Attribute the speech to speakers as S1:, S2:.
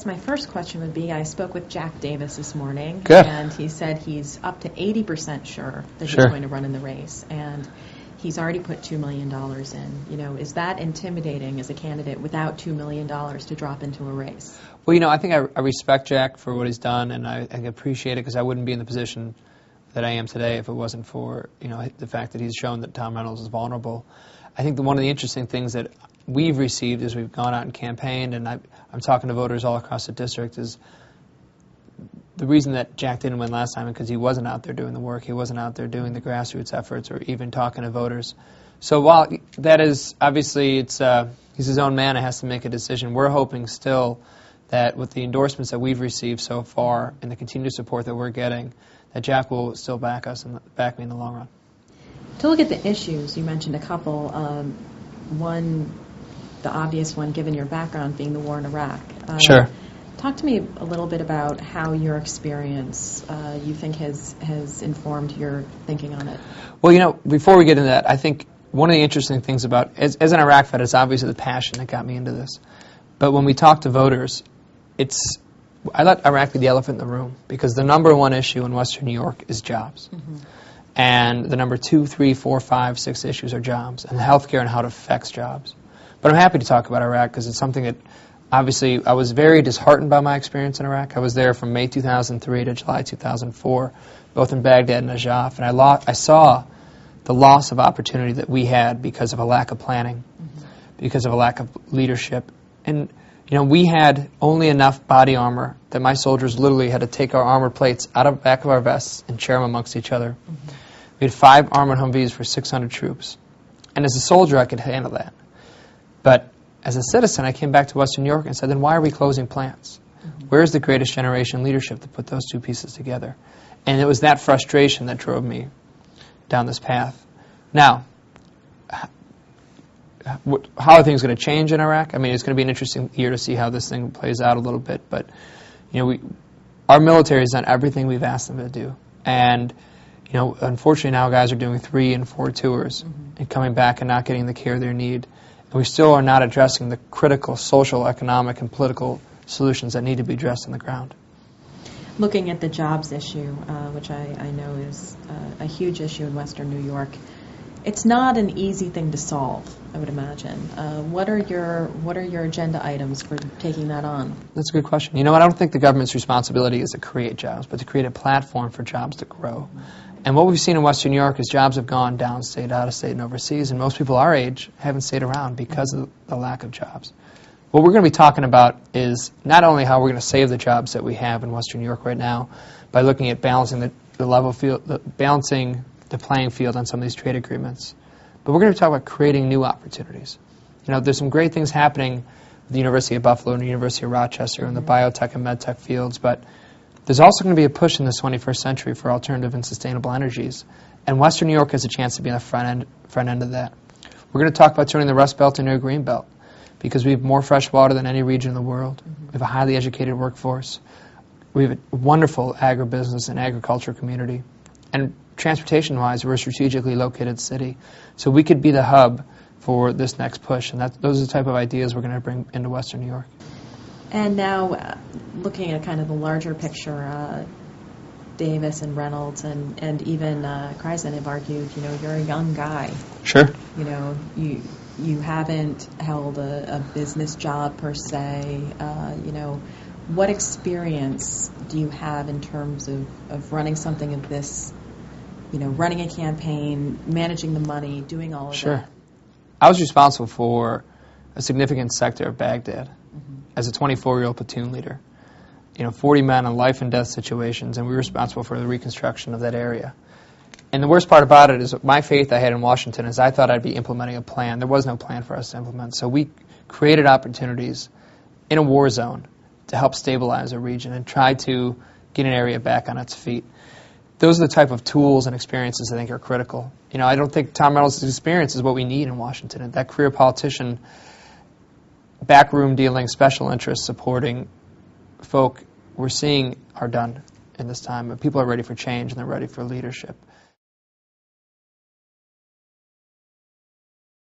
S1: guess my first question would be, I spoke with Jack Davis this morning,
S2: Good.
S1: and he said he's up to 80% sure that
S2: Sure.
S1: he's going to run in the race, and he's already put $2 million in. You know, is that intimidating as a candidate without $2 million to drop into a race?
S2: Well, you know, I think I respect Jack for what he's done, and I appreciate it because I wouldn't be in the position that I am today if it wasn't for, you know, the fact that he's shown that Tom Reynolds is vulnerable. I think that one of the interesting things that we've received as we've gone out and campaigned, and I'm talking to voters all across the district, is the reason that Jack didn't win last time is because he wasn't out there doing the work. He wasn't out there doing the grassroots efforts or even talking to voters. So while that is, obviously, he's his own man and has to make a decision, we're hoping still that with the endorsements that we've received so far and the continued support that we're getting, that Jack will still back us and back me in the long run.
S1: To look at the issues, you mentioned a couple. One, the obvious one, given your background, being the war in Iraq.
S2: Sure.
S1: Talk to me a little bit about how your experience you think has informed your thinking on it.
S2: Well, you know, before we get into that, I think one of the interesting things about, as an Iraq vet, it's obviously the passion that got me into this. But when we talk to voters, I let Iraq be the elephant in the room because the number one issue in Western New York is jobs. Mm-hmm. And the number 2, 3, 4, 5, 6 issues are jobs and healthcare and how it affects jobs. But I'm happy to talk about Iraq because it's something that, obviously, I was very disheartened by my experience in Iraq. I was there from May 2003 to July 2004, both in Baghdad and Najaf, and I saw the loss of opportunity that we had because of a lack of planning, mm-hmm. because of a lack of leadership. And, you know, we had only enough body armor that my soldiers literally had to take our armor plates out of the back of our vests and share them amongst each other. Mm-hmm. We had 5 armored Humvees for 600 troops. And as a soldier, I could handle that. But as a citizen, I came back to Western New York and said, then why are we closing plants? Mm-hmm. Where's the greatest generation leadership to put those two pieces together? And it was that frustration that drove me down this path. Now, how are things going to change in Iraq? I mean, it's going to be an interesting year to see how this thing plays out a little bit. But, you know, our military has done everything we've asked them to do. And, you know, unfortunately now guys are doing 3 and 4 tours mm-hmm. and coming back and not getting the care they need. And we still are not addressing the critical social, economic, and political solutions that need to be addressed on the ground.
S1: Looking at the jobs issue, which I know is a huge issue in Western New York, it's not an easy thing to solve, I would imagine. What are your agenda items for taking that on?
S2: That's a good question. You know, I don't think the government's responsibility is to create jobs, but to create a platform for jobs to grow. And what we've seen in Western New York is jobs have gone downstate, out of state, and overseas, and most people our age haven't stayed around because of the lack of jobs. What we're going to be talking about is not only how we're going to save the jobs that we have in Western New York right now by looking at balancing the level field, balancing the playing field on some of these trade agreements, but we're going to talk about creating new opportunities. You know, there's some great things happening at the University of Buffalo and the University of Rochester in the biotech and medtech fields, but there's also going to be a push in the 21st century for alternative and sustainable energies, and Western New York has a chance to be on the front end of that. We're going to talk about turning the Rust Belt into a green belt because we have more fresh water than any region in the world. Mm-hmm. We have a highly educated workforce. We have a wonderful agribusiness and agriculture community. And transportation-wise, we're a strategically located city. So we could be the hub for this next push, and those are the type of ideas we're going to bring into Western New York.
S1: And now, looking at kind of the larger picture, Davis and Reynolds and even Kreisen have argued, you know, you're a young guy.
S2: Sure.
S1: You know, you haven't held a business job per se. You know, what experience do you have in terms of running something of this, you know, running a campaign, managing the money, doing all of
S2: Sure.
S1: that?
S2: I was responsible for a significant sector of Baghdad as a 24-year-old platoon leader. You know, 40 men in life and death situations, and we were responsible for the reconstruction of that area. And the worst part about it is my faith I had in Washington is I thought I'd be implementing a plan. There was no plan for us to implement. So we created opportunities in a war zone to help stabilize a region and try to get an area back on its feet. Those are the type of tools and experiences I think are critical. You know, I don't think Tom Reynolds' experience is what we need in Washington. And that career politician, backroom dealing, special interest supporting folk we're seeing are done in this time. People are ready for change and they're ready for leadership.